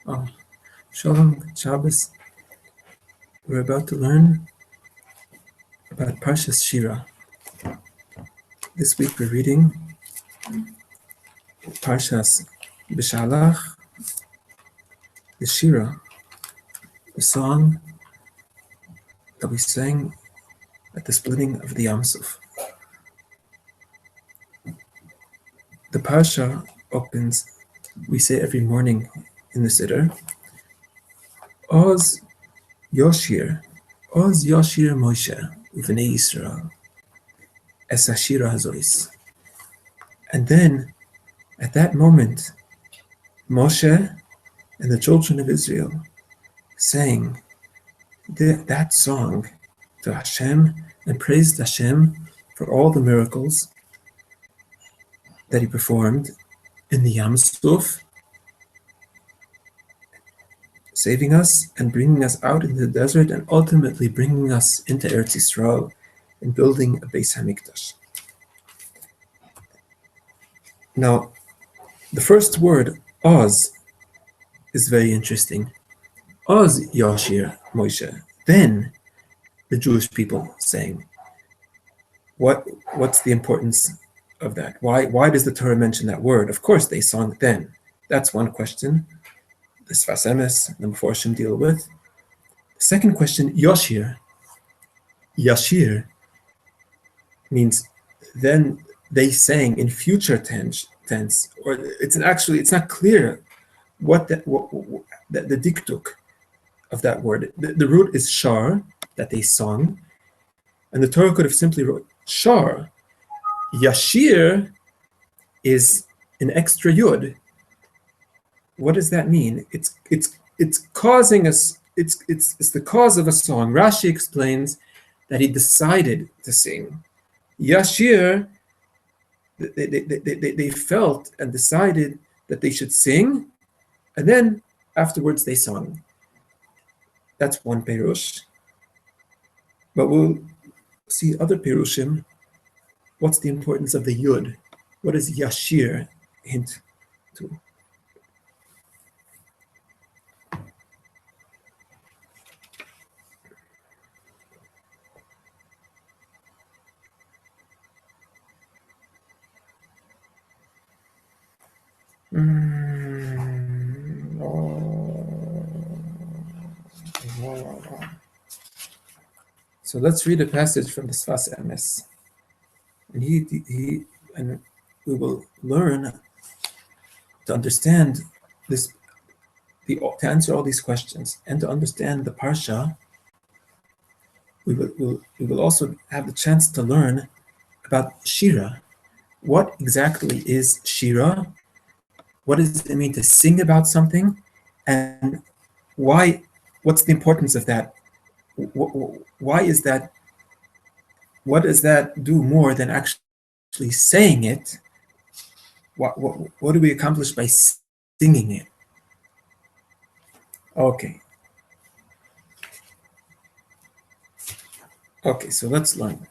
Oh, Shalom, Shabbos. We're about to learn about Parshas Shira. This week we're reading Parshas B'Shalach, the Shira, the song that we sang at the splitting of the Yam Suf. The Parsha opens, we say every morning in the Siddur, Oz Yoshir Moshe Uvnei Yisrael Es Hashira Hazois. And then, at that moment, Moshe and the children of Israel sang that song to Hashem and praised Hashem for all the miracles that he performed in the Yam Suf, saving us and bringing us out into the desert and ultimately bringing us into Eretz Yisrael and building a Beis HaMikdash. Now, the first word, Oz, is very interesting. Oz Yashir Moshe. Then the Jewish people sang. What's the importance of that? Why does the Torah mention that word? Of course they sung then. That's one question the Sfas Emes and the Meforshim deal with. The second question, Yashir. Yashir means then they sang in future tense, or it's not clear what the diktuk of that word. The root is shar, that they sung, and the Torah could have simply wrote shar. Yashir is an extra yud. What does that mean? It's causing us. It's the cause of a song. Rashi explains that he decided to sing. Yashir, they felt and decided that they should sing, and then afterwards they sung. That's one perush. But we'll see other perushim. What's the importance of the yud? What does yashir hint to? So let's read a passage from the Sfas Emes, and we will learn to understand this, to answer all these questions, and to understand the parsha. We will also have the chance to learn about Shira. What exactly is Shira? What does it mean to sing about something? And why? What's the importance of that? Why is that? What does that do more than actually saying it? What do we accomplish by singing it? Okay, so let's learn.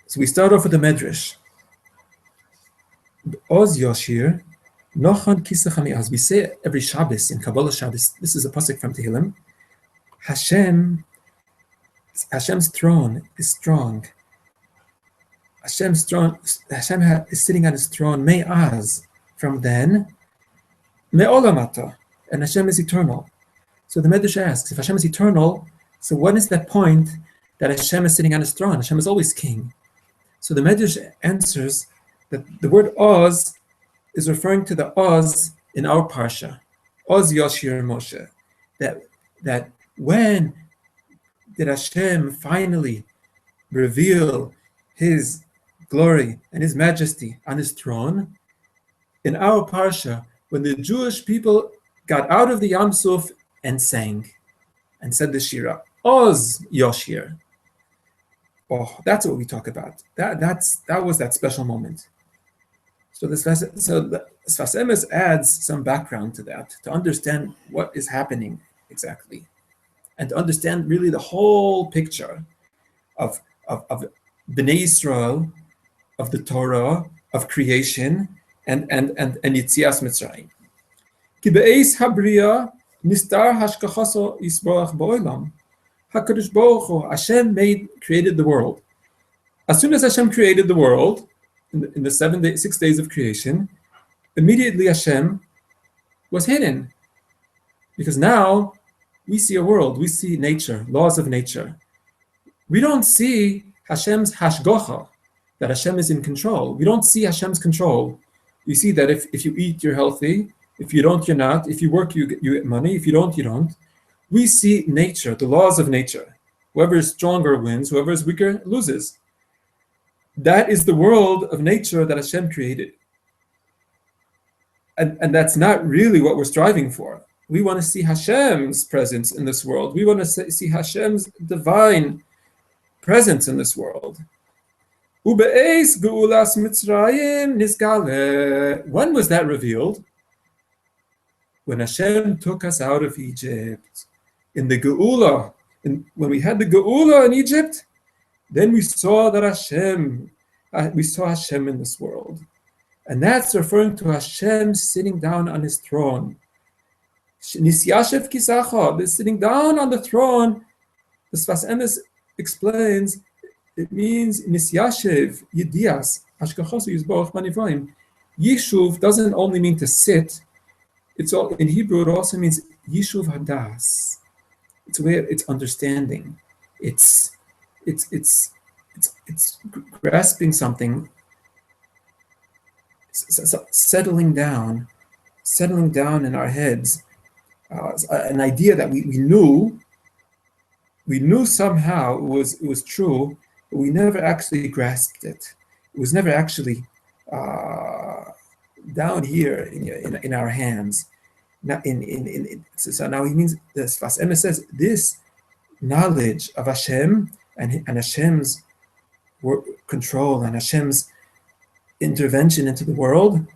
So we start off with the Medrash. Oz Yoshir, Nochon Kisachami, as we say every Shabbos in Kabbalah Shabbos. This is a pasuk from Tehillim. Hashem's throne is strong. Hashem is sitting on his throne. Me'az, from then. Me'olamata, and Hashem is eternal. So the Medrash asks, if Hashem is eternal, so what is that point that Hashem is sitting on his throne? Hashem is always king. So the Medrash answers that the word Oz is referring to the Oz in our parsha, Oz Yoshir Moshe. That when did Hashem finally reveal his glory and his majesty on his throne? In our parsha, when the Jewish people got out of the Yam Suf and sang and said the Shira, Oz Yoshir. Oh, that's what we talk about. That was that special moment. So the Sfas Emes adds some background to that to understand what is happening exactly, and to understand really the whole picture of Bnei Yisrael, of the Torah, of creation, and Yitzias Mitzrayim. Ki be'eis habriya nistar hashkachaso yisborach ba'olam. HaKadosh Baruch Hu, Hashem created the world. As soon as Hashem created the world, in the 6 days of creation, immediately Hashem was hidden. Because now we see a world, we see nature, laws of nature. We don't see Hashem's hashgocha, that Hashem is in control. We don't see Hashem's control. You see that if you eat, you're healthy. If you don't, you're not. If you work, you get money. If you don't, you don't. We see nature, the laws of nature. Whoever is stronger wins, whoever is weaker loses. That is the world of nature that Hashem created. And that's not really what we're striving for. We want to see Hashem's presence in this world. We want to see Hashem's divine presence in this world. Ube'eis geulas Mitzrayim nisgale. When was that revealed? When Hashem took us out of Egypt. In the Geula, when we had the Geula in Egypt, then we saw that Hashem in this world. And that's referring to Hashem sitting down on his throne. Nisyashev kisacha, sitting down on the throne. The Sfas Emes explains, it means Nisyashev, Yidias, Ashkachosu Yizborach Manivayim. Yishuv doesn't only mean to sit, in Hebrew it also means Yishuv Hadas. It's understanding. It's grasping something, settling down in our heads, an idea that we knew somehow it was true, but we never actually grasped it. It was never actually down here in our hands. So now he means, the Sfas Emes says, this knowledge of Hashem and Hashem's control and Hashem's intervention into the world,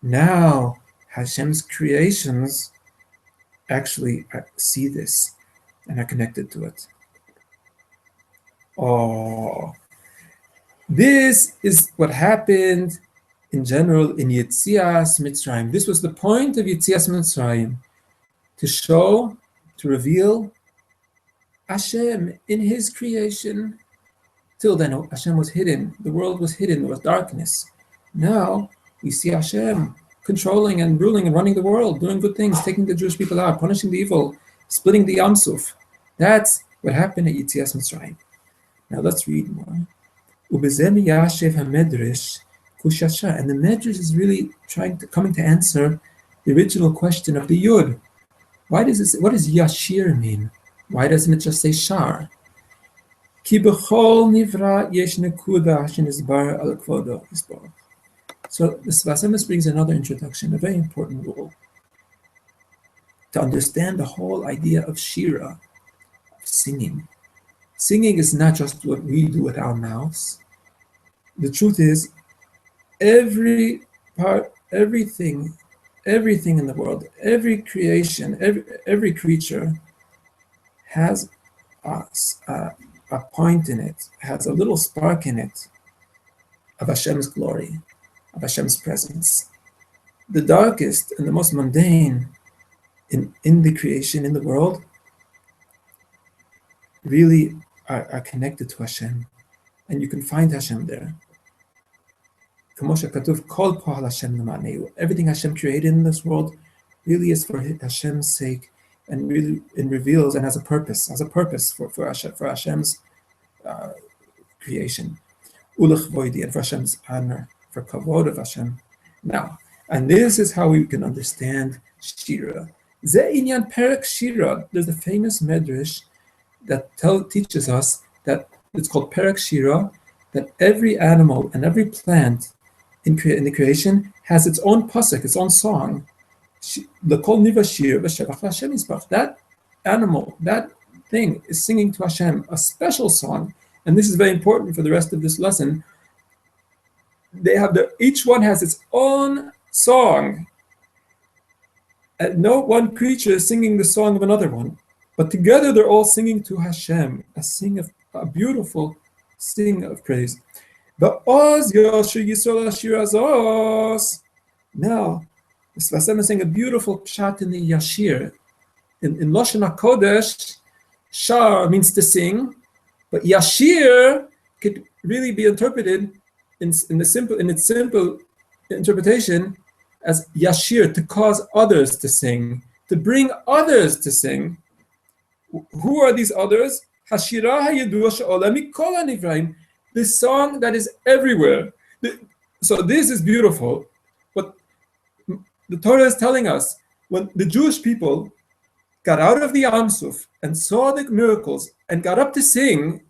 now Hashem's creations actually see this and are connected to it. Oh, this is what happened in general in Yitzias Mitzrayim. This was the point of Yitzias Mitzrayim, to reveal Hashem in his creation. Till then, Hashem was hidden. The world was hidden. There was darkness. Now we see Hashem controlling and ruling and running the world, doing good things, taking the Jewish people out, punishing the evil, splitting the Yam Suf. That's what happened at Yitzias Mitzrayim. Now let's read more. Ubezem Yashev HaMedrash Kushasha. And the Medrash is really coming to answer the original question of the Yud. What does Yashir mean? Why doesn't it just say Shar? Ki b'chol nivra yesh nekuda shenizbar al kvodo yisborach. So the Sfas Emes brings another introduction, a very important rule. To understand the whole idea of Shira, of singing. Singing is not just what we do with our mouths. The truth is, everything in the world, every creation, every creature has a point in it, has a little spark in it of Hashem's glory, of Hashem's presence. The darkest and the most mundane in the creation, in the world, really are connected to Hashem. And you can find Hashem there. Everything Hashem created in this world really is for Hashem's sake, and really reveals and has a purpose for Hashem's creation. And for Hashem's honor, for kavod of Hashem. Now, and this is how we can understand Shira. Ze inyan perek Shira. There's a famous medrash that teaches us that it's called perek Shira, that every animal and every plant in the creation has its own pasuk, its own song. That animal, that thing is singing to Hashem a special song, and this is very important for the rest of this lesson. Each one has its own song, and no one creature is singing the song of another one, but together they're all singing to Hashem, a beautiful sing of praise. Ba'oz Yosher Yisrael Shira Zos. Now, the Sfas Emes is saying a beautiful pshat in the Yashir. In Lashon HaKodesh, Shar means to sing, but Yashir could really be interpreted in its simple interpretation as Yashir, to cause others to sing, to bring others to sing. Who are these others? Hashira hayedua she'ola mikol hanivraim, the song that is everywhere. So this is beautiful. But the Torah is telling us, when the Jewish people got out of the Yam Suf and saw the miracles and got up to sing,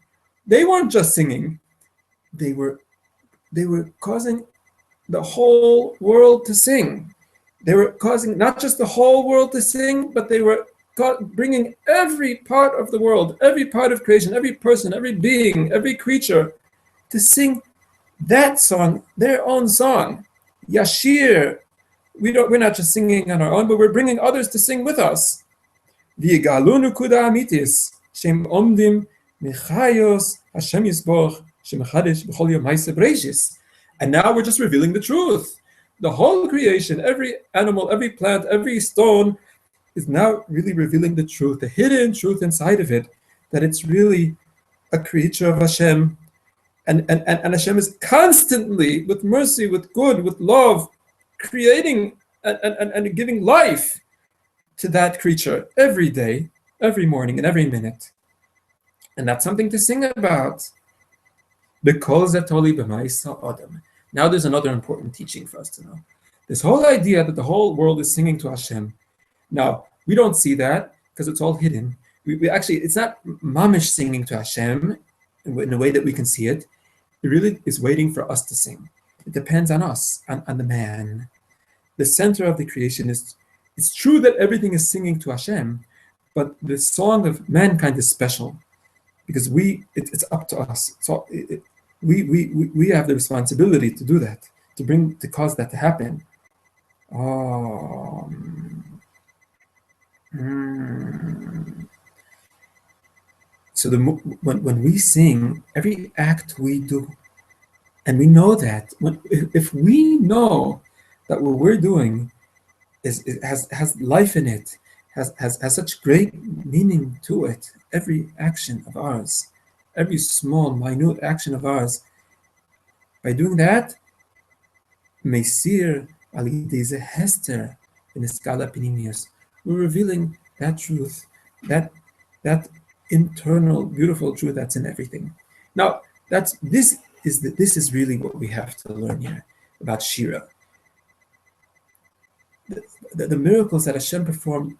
they weren't just singing. They were causing the whole world to sing. They were causing not just the whole world to sing, but they were bringing every part of the world, every part of creation, every person, every being, every creature to sing that song, their own song. Yashir. We're not just singing on our own, but we're bringing others to sing with us. V'yigalu nukuda amitis shem omdim mechayos Hashem Yisboch shemachadish b'chol yom ha'aseh bereishis. And now we're just revealing the truth. The whole creation, every animal, every plant, every stone is now really revealing the truth, the hidden truth inside of it, that it's really a creature of Hashem. And Hashem is constantly, with mercy, with good, with love, creating and giving life to that creature every day, every morning, and every minute. And that's something to sing about. Now there's another important teaching for us to know. This whole idea that the whole world is singing to Hashem. Now, we don't see that because it's all hidden. We actually, it's not mamish singing to Hashem in a way that we can see it. It really is waiting for us to sing. It depends on us, on the man. The center of the creation is, it's true that everything is singing to Hashem, but the song of mankind is special because it's up to us. We have the responsibility to do that, to cause that to happen. So when we sing, every act we do, and we know that, if we know that what we're doing has life in it, has such great meaning to it, every action of ours, every small, minute action of ours, by doing that, Meisir alideze hester in the skala pinimius, we're revealing that truth, that internal, beautiful truth that's in everything. Now, this is really what we have to learn here about Shira. The miracles that Hashem performed.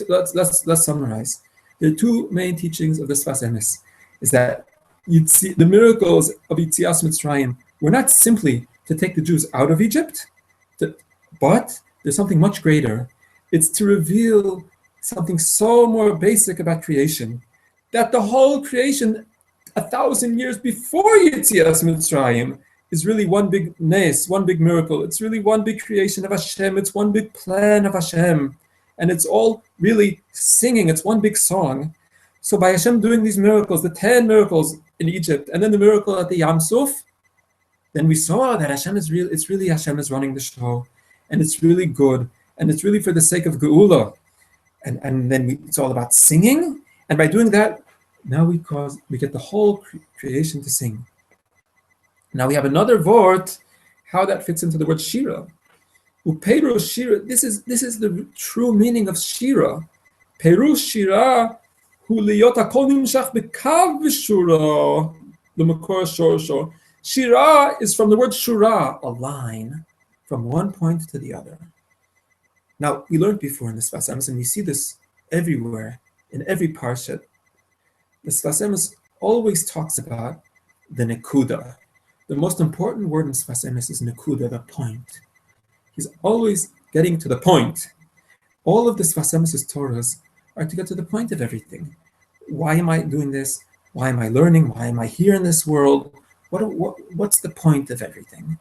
Let's summarize. There are two main teachings of the Sfas Emes. Is that you'd see the miracles of Yitzias Mitzrayim were not simply to take the Jews out of Egypt, but there's something much greater. It's to reveal something so more basic about creation, that the whole creation 1,000 years before Yitzias Mitzrayim is really one big nes, one big miracle. It's really one big creation of Hashem. It's one big plan of Hashem. And it's all really singing. It's one big song. So by Hashem doing these miracles, the 10 miracles in Egypt, and then the miracle at the Yam Suf, then we saw that Hashem is real. It's really Hashem is running the show. And it's really good. And it's really for the sake of Geula. And then it's all about singing. And by doing that, now we get the whole creation to sing. Now we have another word, how that fits into the word Shira. Uperush Shira, this is the true meaning of Shira. Perush Shira hu liyot hakol nimshach bekav v'shura l'makor shorsho. Shira is from the word shura, a line from one point to the other. Now we learned before in the Sfas Emes, and we see this everywhere in every parsha. The Sfas Emes always talks about the nekuda. The most important word in Sfas Emes is nekuda, the point. He's always getting to the point. All of the Sfas Emes' Torahs are to get to the point of everything. Why am I doing this? Why am I learning? Why am I here in this world? What's the point of everything?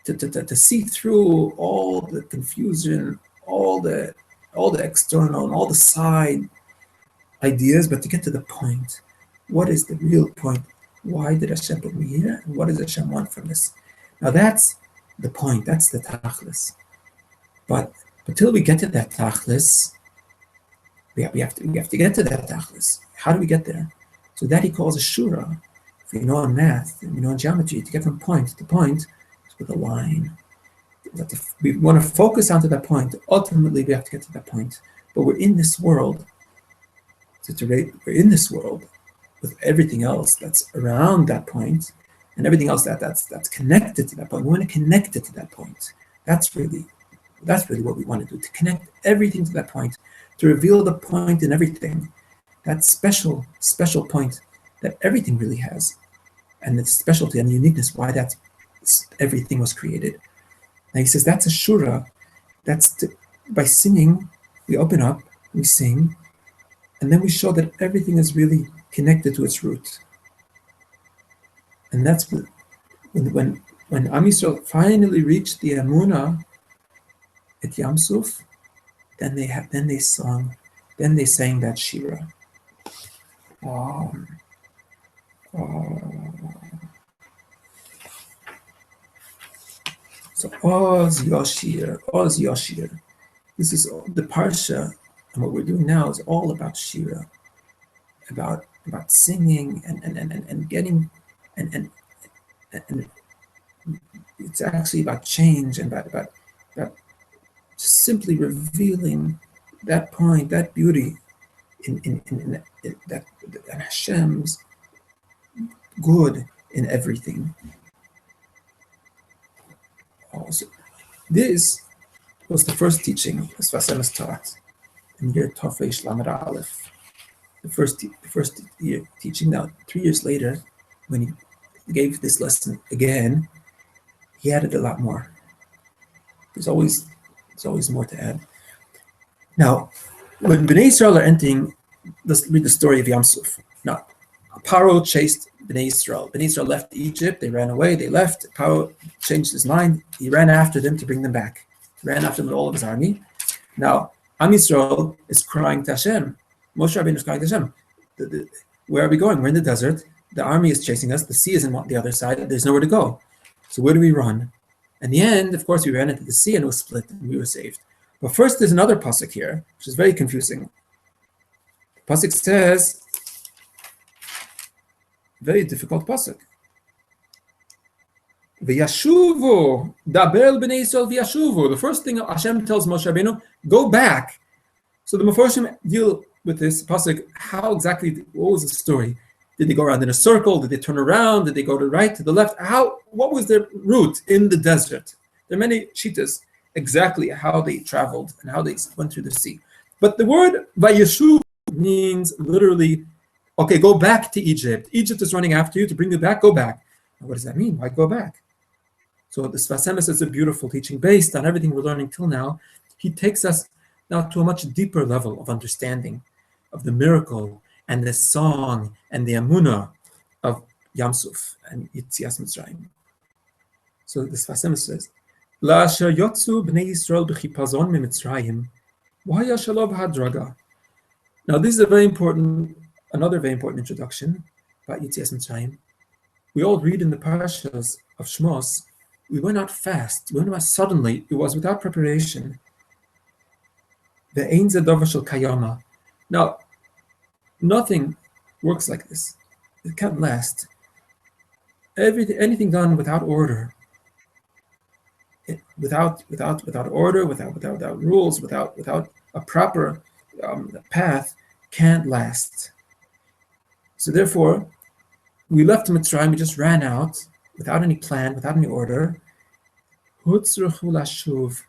To see through all the confusion, all the external, and all the side ideas, but to get to the point. What is the real point? Why did Hashem put me here? And what does Hashem want from this? Now that's the point. That's the tachlis. But until we get to that tachlis, we have to get to that tachlis. How do we get there? So that he calls a shura. If we know in math, and we know in geometry, to get from point to point is with a line. We want to focus onto that point. Ultimately, we have to get to that point. But we're in this world. We're in this world with everything else that's around that point, and everything else that's connected to that point. We want to connect it to that point. That's really what we want to do, to connect everything to that point, to reveal the point in everything, that special point that everything really has, and the specialty and the uniqueness, why that everything was created. And he says that's a shura. By singing, we open up, we sing, and then we show that everything is really connected to its root. And that's when Am Yisrael finally reached the Emunah at Yam Suf, then they sang that Shira. So Oz Yoshir. This is the parsha, and what we're doing now is all about Shira, about singing and getting and it's actually about change and about simply revealing that point, that beauty in that Hashem's good in everything. Also, this was the first teaching as Vasem is taught in year Tofresh Lamed Aleph. The first year teaching. Now, 3 years later, when he gave this lesson again, he added a lot more. There's always more to add. Now, when Bnei Yisrael are entering, let's read the story of Yam Suf. Now, Paro chased Bnei Yisrael. Bnei Yisrael left Egypt. They ran away. They left. Paro changed his mind. He ran after them to bring them back. He ran after them with all of his army. Now, Am Yisrael is crying to Hashem. Moshe Rabbeinu is crying to Hashem. Where are we going? We're in the desert. The army is chasing us. The sea is on the other side. There's nowhere to go. So where do we run? In the end, of course, we ran into the sea and it was split and we were saved. But first, there's another pasuk here, which is very confusing. The pasuk says, very difficult pasuk. V'yashuvu, daber b'nei Yisrael v'yashuvu. The first thing Hashem tells Moshe Rabbeinu, go back. So the Meforshim deal with this pasuk. How exactly? What was the story? Did they go around in a circle? Did they turn around? Did they go to the right, to the left? What was their route in the desert? There are many shitas exactly how they traveled and how they went through the sea. But the word vayeshuv means literally, okay, go back to Egypt. Egypt is running after you to bring you back. Go back. Now, what does that mean? Why go back? So the Sfas Emes is a beautiful teaching based on everything we're learning till now. He takes us now to a much deeper level of understanding of the miracle and the song and the Emunah of Yam Suf and Yitzias Mitzrayim. So the Sfas Emes says, La'asher yotzu b'nei Yisrael b'chipazon mi'Mitzrayim, w'haya shalom hadraga. Now this is another very important introduction about Yitzias Mitzrayim. We all read in the parashas of Shmos, we went out fast, we went out suddenly, it was without preparation. Ve'ein zedavar shel kayama. Now, nothing works like this. It can't last. Anything done without order, without order, without rules, without a proper path, can't last. So therefore, we left Mitzrayim. We just ran out without any plan, without any order. Hutzruchu lashuv.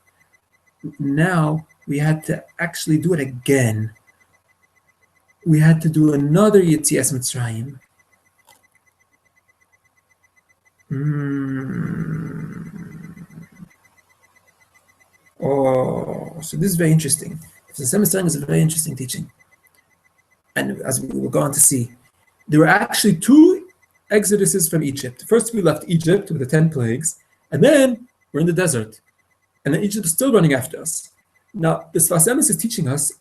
Now we had to actually do it again. We had to do another Yitzias Mitzrayim. Oh, so this is very interesting. So the Mitzrayim is a very interesting teaching. And as we will go on to see, there were actually 2 exoduses from Egypt. First, we left Egypt with the 10 plagues, and then we're in the desert. And then Egypt is still running after us. Now, the Sfas Emes is teaching us,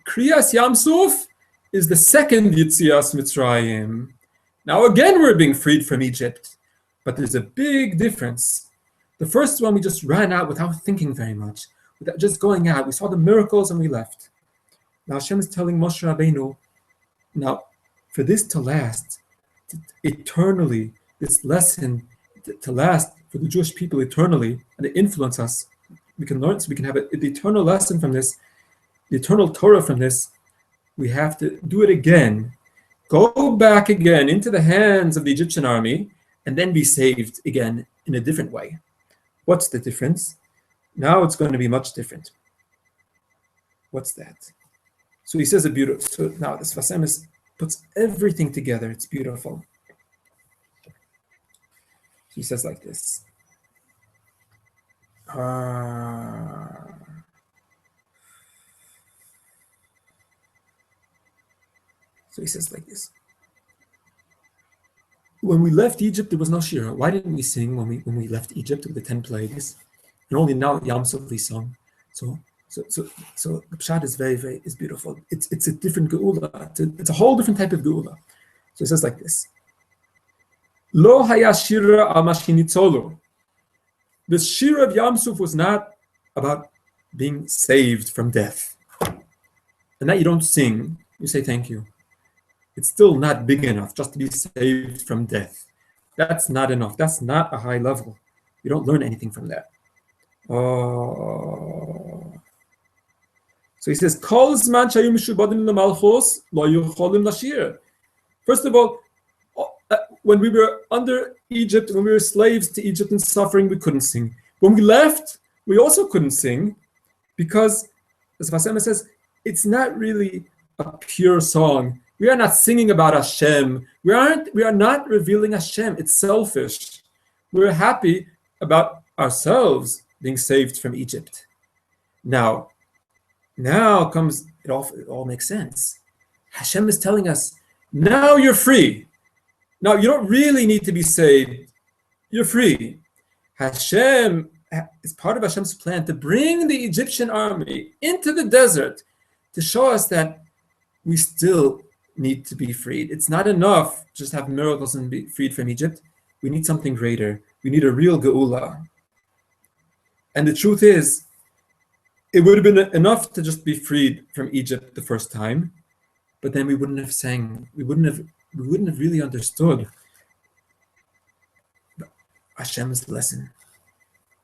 Kriyas Yam Suf is the second Yitzias Mitzrayim. Now again, we're being freed from Egypt. But there's a big difference. The first one, we just ran out without thinking very much, without just going out. We saw the miracles and we left. Now Hashem is telling Moshe Rabbeinu, now for this to last eternally, this lesson to last for the Jewish people eternally, and to influence us, we can learn, so we can have the eternal lesson from this, the eternal Torah from this. We have to do it again, go back again into the hands of the Egyptian army, and then be saved again in a different way. What's the difference? Now it's going to be much different. What's that? So he says a beautiful, so now this Sfas Emes puts everything together. It's beautiful. He says like this. So he says like this. When we left Egypt, there was no Shira. Why didn't we sing when we left Egypt with the 10 plagues? And only now Yam Sov we sung. So the Pshat is very beautiful. It's a different geula. It's a whole different type of geula. So it says like this. Lo haya Shira al mashinitzolu. The Shira of Yam Suf was not about being saved from death. And that you don't sing, you say thank you. It's still not big enough just to be saved from death. That's not enough. That's not a high level. You don't learn anything from that. So he says, Kol zman shayu mishubadim lemalchus lo yucholim lashir. First of all, when we were under Egypt, when we were slaves to Egypt and suffering, we couldn't sing. When we left, we also couldn't sing because, as Sfas Emes says, it's not really a pure song. We are not singing about Hashem. We are not revealing Hashem. It's selfish. We're happy about ourselves being saved from Egypt. Now comes, it all makes sense. Hashem is telling us, now you're free. Now you don't really need to be saved. You're free. Hashem is part of Hashem's plan to bring the Egyptian army into the desert to show us that we still need to be freed. It's not enough just have miracles and be freed from Egypt. We need something greater. We need a real geula. And the truth is, it would have been enough to just be freed from Egypt the first time, but then we wouldn't have sang. We wouldn't have really understood Hashem's lesson.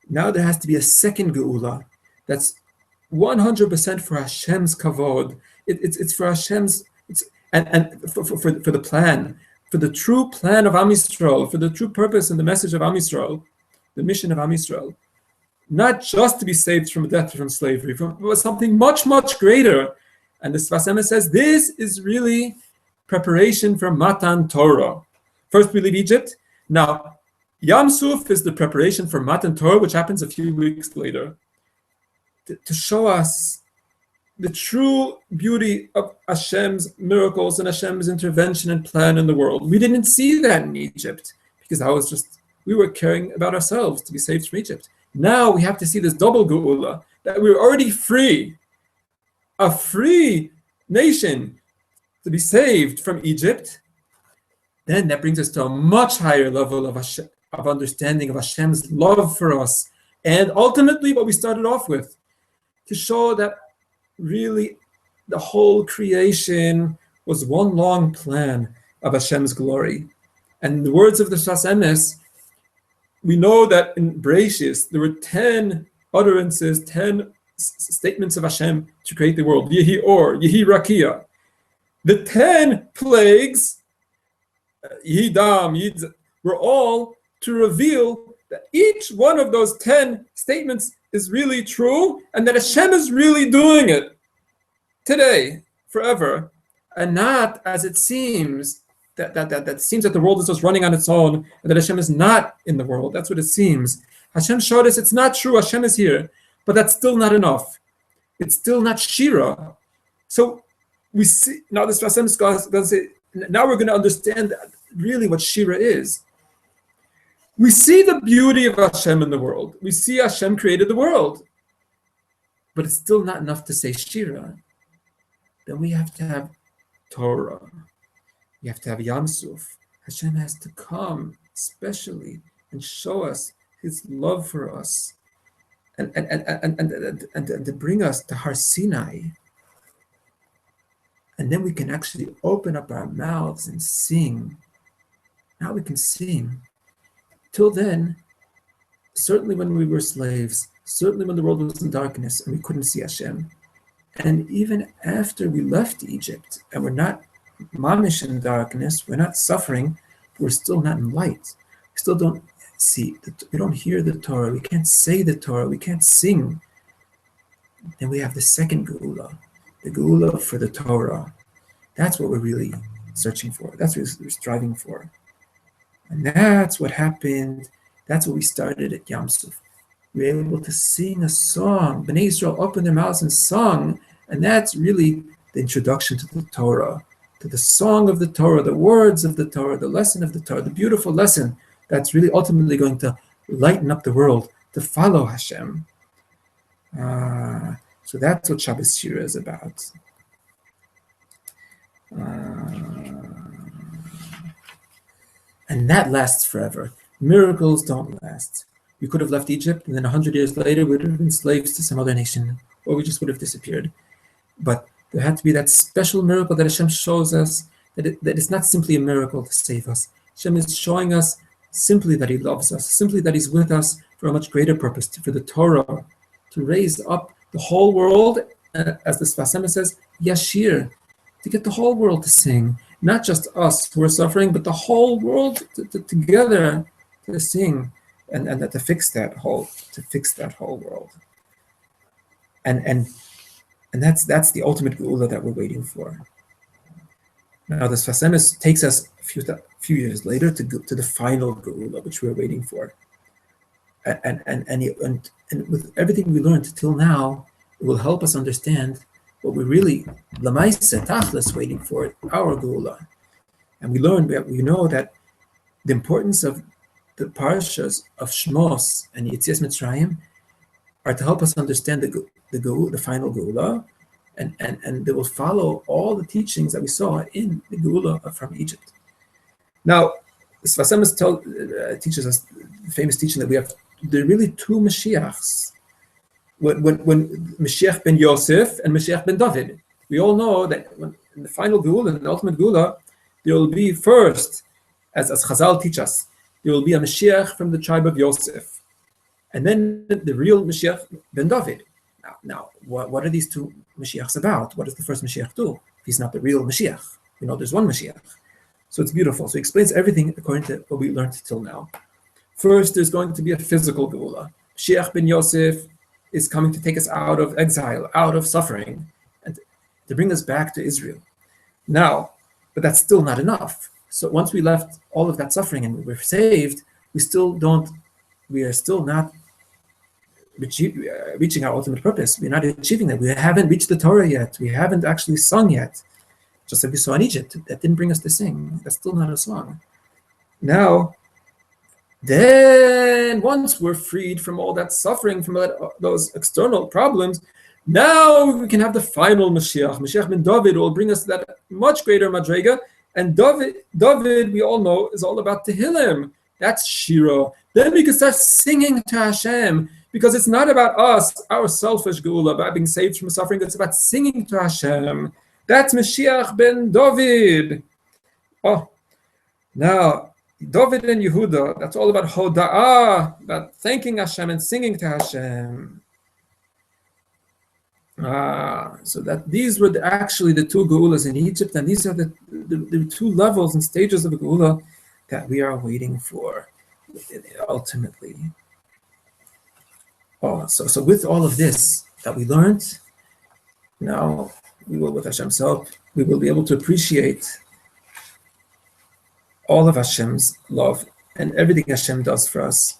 Now there has to be a second geula that's 100% for Hashem's kavod. It's for Hashem's. And for the plan, for the true plan of Am Yisrael, for the true purpose and the message of Am Yisrael, the mission of Am Yisrael, not just to be saved from death, from slavery, but something much greater. And the Sfas Emes says this is really preparation for Matan Torah. First we leave Egypt. Now Yam Suf is the preparation for Matan Torah, which happens a few weeks later, to show us the true beauty of Hashem's miracles and Hashem's intervention and plan in the world. We didn't see that in Egypt because we were caring about ourselves to be saved from Egypt. Now we have to see this double geula, that we're already free, a free nation to be saved from Egypt. Then that brings us to a much higher level of understanding of Hashem's love for us. And ultimately what we started off with, to show that really the whole creation was one long plan of Hashem's glory. And in the words of the Sfas Emes, we know that in Bereshis there were 10 utterances, 10 statements of Hashem to create the world. Yehi Or, Yehi Rakia. The 10 plagues, Yehi Dam, were all to reveal that each one of those 10 statements is really true, and that Hashem is really doing it today, forever, and not as it seems that seems that the world is just running on its own, and that Hashem is not in the world. That's what it seems. Hashem showed us it's not true. Hashem is here, but that's still not enough. It's still not Shira. So we see now this Sfas Emes going to say, now we're going to understand really what Shira is. We see the beauty of Hashem in the world. We see Hashem created the world. But it's still not enough to say Shira. Then we have to have Torah. We have to have Yam Suf. Hashem has to come specially and show us His love for us, and to bring us to Har Sinai, and then we can actually open up our mouths and sing. Now we can sing. Till then, certainly when we were slaves, certainly when the world was in darkness and we couldn't see Hashem, and even after we left Egypt and we're not mamish in darkness, we're not suffering, we're still not in light. We still don't see, we don't hear the Torah, we can't say the Torah, we can't sing. Then we have the second geula, the geula for the Torah. That's what we're really searching for. That's what we're striving for. And that's what happened. That's what we started at Yam Suf. We were able to sing a song. Bnei Israel opened their mouths and sung, and that's really the introduction to the Torah, to the song of the Torah, the words of the Torah, the lesson of the Torah, the beautiful lesson that's really ultimately going to lighten up the world, to follow Hashem. So that's what Shabbos Shira is about. And that lasts forever. Miracles don't last. We could have left Egypt, and then 100 years later, we would have been slaves to some other nation, or we just would have disappeared. But there had to be that special miracle that Hashem shows us, that it's not simply a miracle to save us. Hashem is showing us simply that He loves us, simply that He's with us for a much greater purpose, for the Torah, to raise up the whole world, as the Sfas Emes says, Yashir, to get the whole world to sing. Not just us who are suffering, but the whole world together to sing, and to fix that whole world. And that's the ultimate geula that we're waiting for. Now the Sfas Emes takes us a few years later to the final geula, which we're waiting for. And with everything we learned till now, it will help us understand what we're really lamaisa tachlis waiting for, our geula. And we know that the importance of the parashas of Shmos and Yetzias Mitzrayim are to help us understand the final geula, and they will follow all the teachings that we saw in the geula from Egypt. Now, the Sfas Emes teaches us the famous teaching that there are really two Mashiachs. When Mashiach ben Yosef and Mashiach ben David. We all know that in the final geula, in the ultimate geula, there will be first, as Chazal teach us, there will be a Mashiach from the tribe of Yosef, and then the real Mashiach ben David. Now, what are these two Mashiachs about? What does the first Mashiach do? If he's not the real Mashiach, we know there's one Mashiach. So it's beautiful. So he explains everything according to what we learned till now. First, there's going to be a physical geula. Mashiach ben Yosef is coming to take us out of exile, out of suffering, and to bring us back to Israel. Now, but that's still not enough. So once we left all of that suffering and we were saved, we are still not reaching our ultimate purpose. We're not achieving that. We haven't reached the Torah yet. We haven't actually sung yet. Just like we saw in Egypt, that didn't bring us to sing. That's still not a song. Now, then once we're freed from all that suffering, from those external problems, now we can have the final Mashiach. Mashiach ben David will bring us to that much greater madrega. And David, we all know, is all about Tehillim. That's Shira. Then we can start singing to Hashem, because it's not about us, our selfish geula, about being saved from suffering. It's about singing to Hashem. That's Mashiach ben David. Oh, now David and Yehuda, that's all about Hoda'ah, about thanking Hashem and singing to Hashem. So that these were actually the two geulas in Egypt, and these are the two levels and stages of a geula that we are waiting for ultimately. So with all of this that we learned, now we will, with Hashem's help, we will be able to appreciate all of Hashem's love and everything Hashem does for us,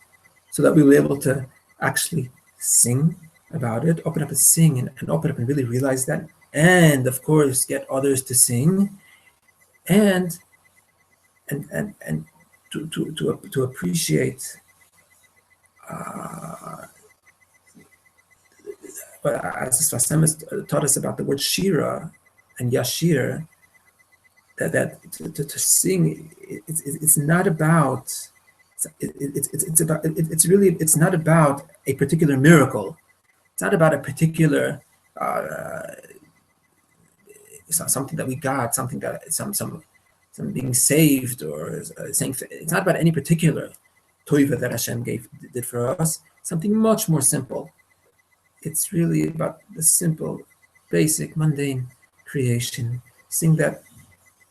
so that we will be able to actually sing about it, open up and sing, and open up and really realize that, and of course get others to sing, and to appreciate. But as the Sfas Emes taught us about the word Shira and Yashir, to sing. It's not about. It's not about a particular miracle. It's not about a particular something that we got, something that some being saved, or saying. It's not about any particular toiva that Hashem did for us. Something much more simple. It's really about the simple, basic, mundane creation. Seeing that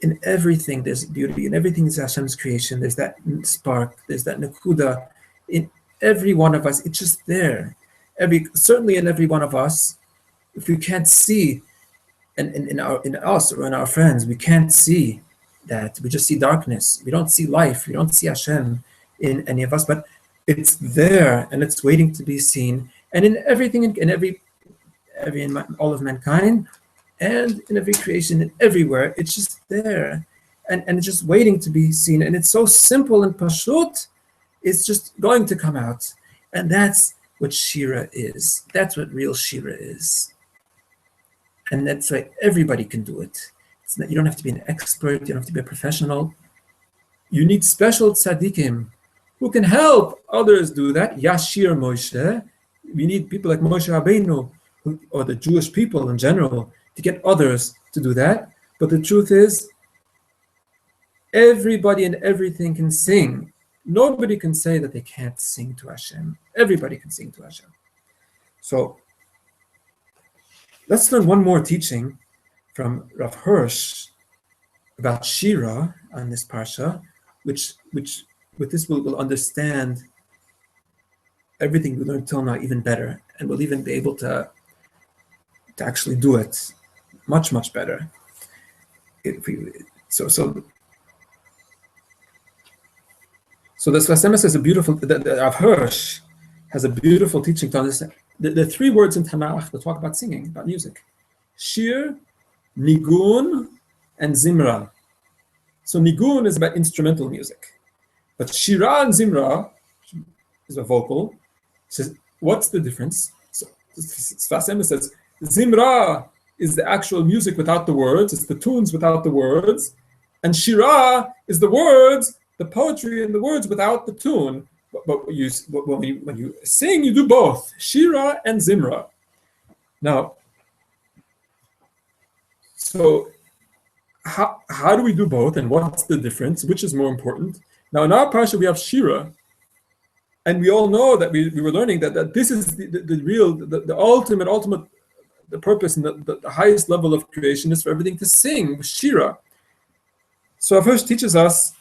in everything there's beauty, in everything is Hashem's creation. There's that spark, there's that nakuda in every one of us. It's just there. Certainly in every one of us. If we can't see, and in us or in our friends, we can't see that. We just see darkness. We don't see life. We don't see Hashem in any of us. But it's there, and it's waiting to be seen. And in everything, in all of mankind, and in every creation, and everywhere, it's just there, and it's just waiting to be seen. And it's so simple and pashut, it's just going to come out. And that's what Shira is. That's what real Shira is. And that's why everybody can do it. You don't have to be an expert, you don't have to be a professional. You need special tzaddikim who can help others do that. Yashir Moshe. We need people like Moshe Rabbeinu, or the Jewish people in general, to get others to do that. But the truth is, everybody and everything can sing. Nobody can say that they can't sing to Hashem. Everybody can sing to Hashem. So let's learn one more teaching from Rav Hirsch about Shira on this parsha, which with this we'll understand everything we learned till now even better, and we'll even be able to actually do it much, much better. So the Sfasema says Rav Hirsch has a beautiful teaching to understand. The three words in Tanakh that talk about singing, about music: Shir, Nigun, and Zimra. So Nigun is about instrumental music, but Shira and Zimra is a vocal. Says, what's the difference? So Sfasema says Zimra is the actual music without the words, it's the tunes without the words, and Shira is the words, the poetry and the words without the tune. But when you sing, you do both, Shira and Zimra. Now, so how do we do both, and what's the difference? Which is more important? Now, in our parsha, we have Shira, and we all know that we were learning that this is the ultimate, the purpose and the highest level of creation is for everything to sing, Shira. So our first teaches us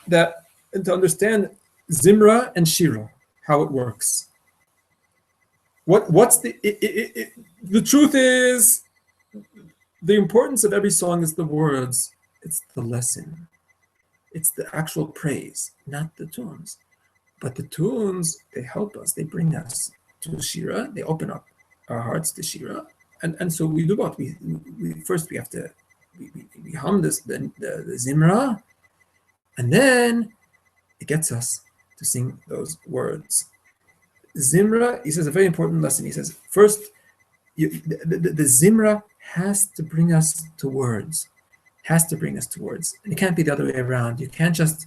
that, and to understand Zimra and Shira, how it works. What's the truth is, the importance of every song is the words. It's the lesson. It's the actual praise, not the tunes. But the tunes, they help us. They bring us to Shira. They open up our hearts to Shira. And so we do both. We first we hum the Zimra, and then it gets us to sing those words. Zimra, he says a very important lesson. He says, first, the Zimra has to bring us to words. Has to bring us to words. And it can't be the other way around. You can't just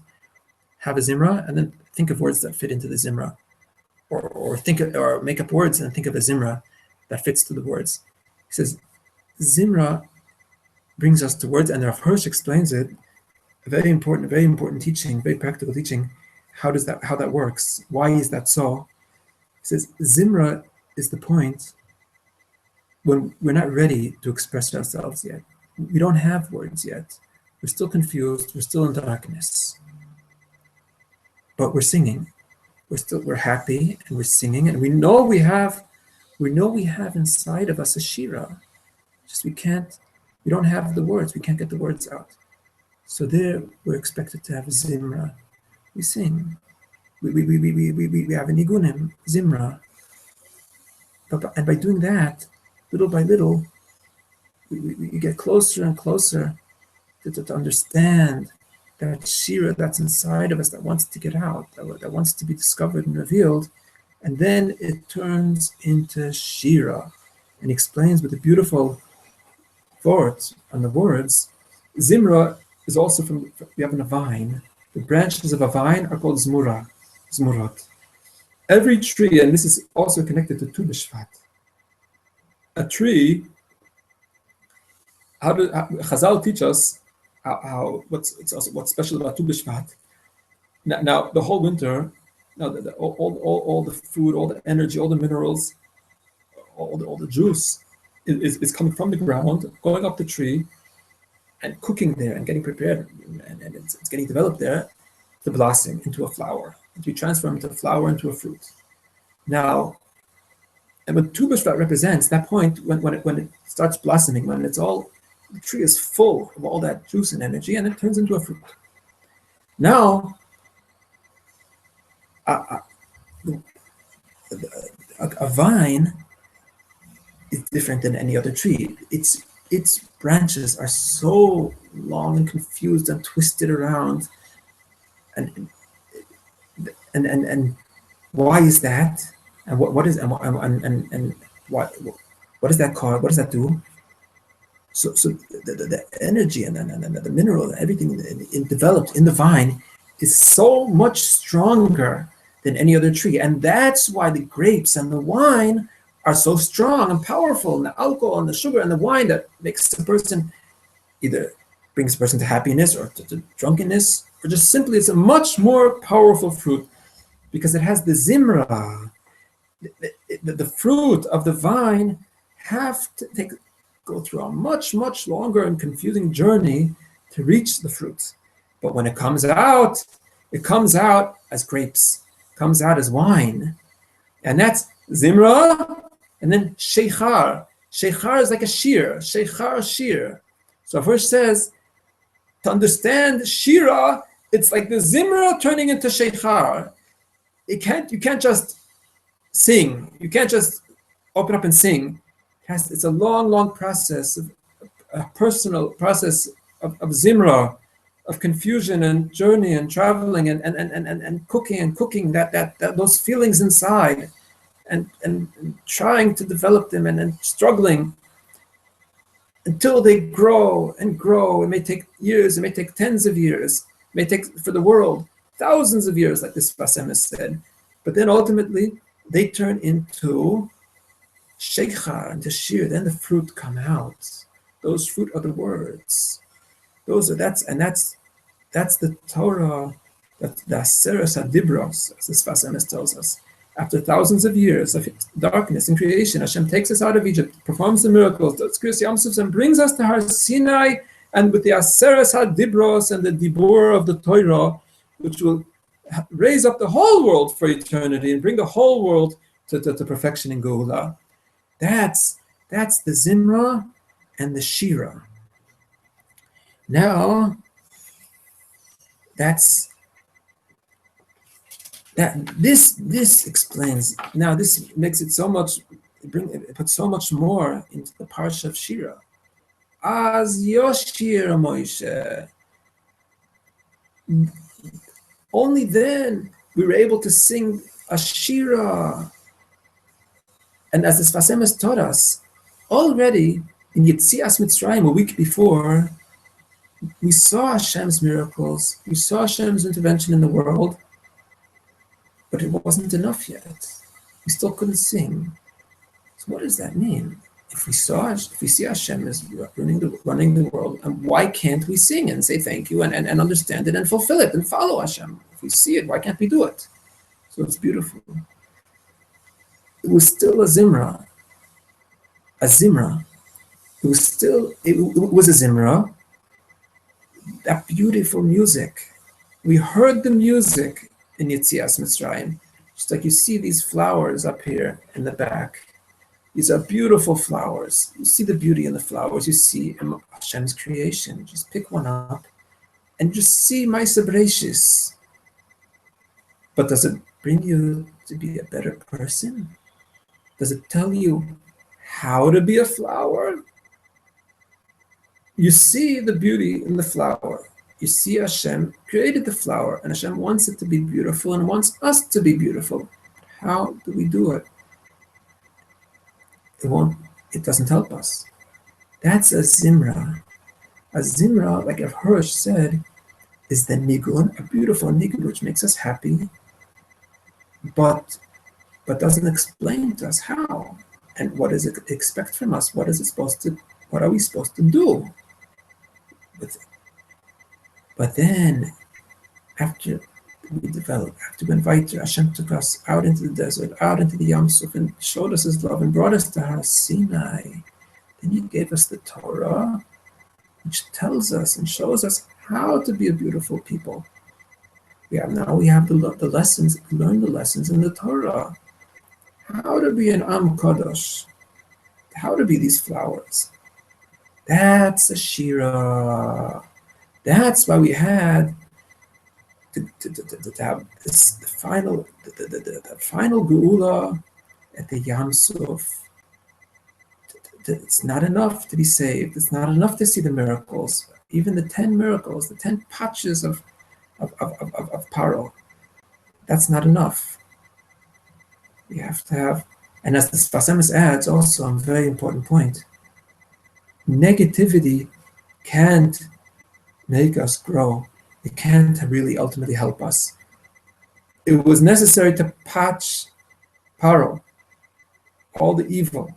have a Zimra and then think of words that fit into the Zimra, or make up words and think of a Zimra that fits to the words. He says, Zimra brings us to words, and Rav Hirsch explains it. A very important teaching, very practical teaching. How that works? Why is that so? He says, Zimra is the point when we're not ready to express ourselves yet. We don't have words yet. We're still confused. We're still in darkness. But we're singing. We're happy, and we're singing, and we know we have inside of us a Shira. Just we don't have the words. We can't get the words out. So there, we're expected to have Zimra. We sing. We have a Nigunim, Zimra. And by doing that, little by little, we get closer and closer to understand that Shira that's inside of us, that wants to get out, that wants to be discovered and revealed. And then it turns into Shira, and explains with a beautiful thought on the words. Zimra is also we have in a vine. The branches of a vine are called zmurot. Every tree, and this is also connected to Tu B'Shvat. A tree, Chazal teach us what's special about Tu B'Shvat. Now the whole winter, now all the food, all the energy, all the minerals, all the juice is coming from the ground, going up the tree, and cooking there and getting prepared, and it's getting developed there to blossom into a flower, to be transformed into a flower, into a fruit. Now, and what Tu B'Shvat represents, that point when it starts blossoming, when the tree is full of all that juice and energy, and it turns into a fruit. Now, a vine is different than any other tree. Its branches are so long and confused and twisted around, and why is that? And what is and what is that called? What does that do? So the energy and the mineral, everything developed in the vine is so much stronger than any other tree, and that's why the grapes and the wine are so strong and powerful, and the alcohol and the sugar and the wine that makes a person either brings a person to happiness or to drunkenness, or just simply it's a much more powerful fruit because it has the zimra. The fruit of the vine have to go through a much longer and confusing journey to reach the fruit. But when it comes out as grapes, comes out as wine, and that's zimra. And then sheikhar. Sheikhar is like a shear. Shir. So our verse says, to understand Shira, it's like the zimra turning into sheikhar. You can't just sing. You can't just open up and sing. It's a long process, a personal process of zimra, of confusion and journey and traveling and cooking that those feelings inside. And trying to develop them and struggling until they grow and grow. It may take years, it may take tens of years, it may take for the world thousands of years, like this Basem has said. But then ultimately they turn into sheikhar, into shir, then the fruit come out. Those fruit are the words. That's the Torah, that's the Aseres HaDibros, as this Basem tells us. After thousands of years of darkness and creation, Hashem takes us out of Egypt, performs the miracles, does Kriyas Yamsuf, and brings us to Har Sinai, and with the Aseres HaDibros and the Dibur of the Torah, which will raise up the whole world for eternity and bring the whole world to perfection in Geula. That's the Zimra and the Shira. Now, this explains. Now this makes it so much. It puts so much more into the parsha of Shira. As Yoshir Moshe. Only then we were able to sing a Shira. And as the Sfasem has taught us, already in Yetzias Mitzrayim, a week before, we saw Hashem's miracles, we saw Hashem's intervention in the world, but it wasn't enough yet. We still couldn't sing. So what does that mean? If we see Hashem is running the world, and why can't we sing and say thank you and understand it and fulfill it and follow Hashem? If we see it, why can't we do it? So it's beautiful. It was still a zimra. It was a zimra. That beautiful music. We heard the music in Yetzias Mitzrayim. Just like you see these flowers up here in the back. These are beautiful flowers. You see the beauty in the flowers. You see Hashem's creation. Just pick one up and just see Ma'aseh Bereishis. But does it bring you to be a better person? Does it tell you how to be a flower? You see the beauty in the flower. You see Hashem created the flower, and Hashem wants it to be beautiful and wants us to be beautiful. How do we do it? It doesn't help us. That's a zimra. A zimra, like Hirsch said, is the nigun, a beautiful nigun which makes us happy, but doesn't explain to us how and what does it expect from us. What are we supposed to do with it? But then after we invite Hashem took us out into the desert, out into the Yam Suf, and showed us His love and brought us to Har Sinai. Then He gave us the Torah, which tells us and shows us how to be a beautiful people. We have the lessons. We learn the lessons in the Torah. How to be an Am Kadosh. How to be these flowers. That's a Shira. That's why we had to have this, the final Geula at the Yam Suf. It's not enough to be saved. It's not enough to see the miracles. Even the 10 miracles, the 10 patches of Paro. That's not enough. We have to have, and as the Sfas Emes adds also a very important point, negativity can't make us grow. It can't really ultimately help us. It was necessary to patch Paro, all the evil,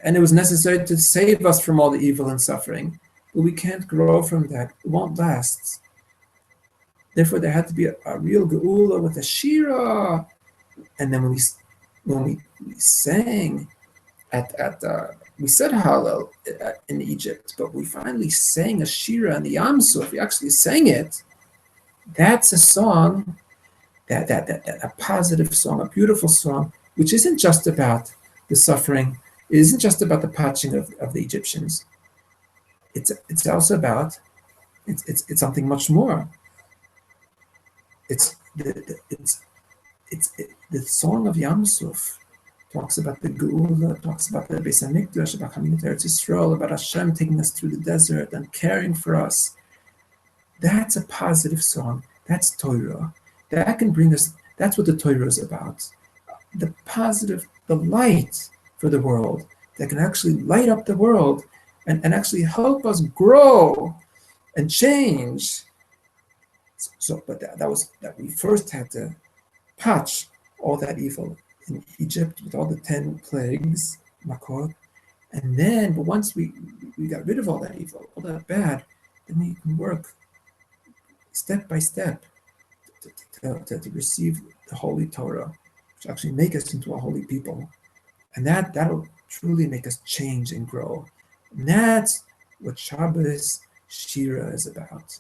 and it was necessary to save us from all the evil and suffering. But we can't grow from that. It won't last. Therefore, there had to be a real geula with a Shira. And then when we sang we said Hallel in Egypt, but we finally sang a Shira in the Yam Suf. We actually sang it. That's a song, that a positive song, a beautiful song, which isn't just about the suffering. It isn't just about the patching of the Egyptians. It's also about it's something much more. It's the song of Yam Suf talks about the Geula, talks about the Beis Hamikdash, about coming to Eretz Yisrael, about Hashem taking us through the desert and caring for us. That's a positive song. That's Torah. That can bring us. That's what the Torah is about. The positive, the light for the world that can actually light up the world and actually help us grow and change. So, but that was that we first had to patch all that evil in Egypt with all the 10 plagues, Makot, and then, but once we got rid of all that evil, all that bad, then we can work step by step to receive the Holy Torah, which actually make us into a holy people, and that'll truly make us change and grow. And that's what Shabbos Shira is about.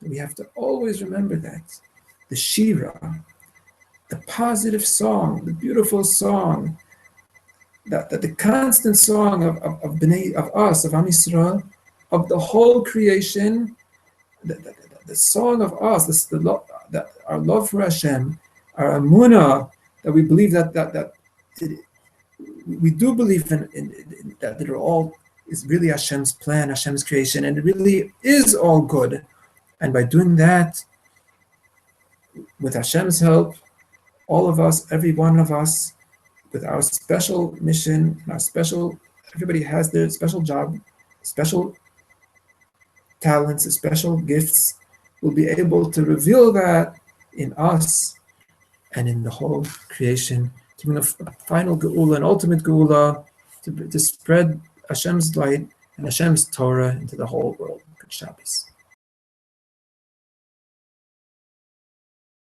We have to always remember that. The Shira, the positive song, the beautiful song, that the constant song of us, of Am Yisrael, of the whole creation, the song of us, our love for Hashem, our emunah, that we believe we do believe in that it all is really Hashem's plan, Hashem's creation, and it really is all good. And by doing that, with Hashem's help, all of us, every one of us, with our special mission, and everybody has their special job, special talents, special gifts, will be able to reveal that in us and in the whole creation, to bring a final geula, an ultimate geula, to spread Hashem's light and Hashem's Torah into the whole world. Good Shabbos.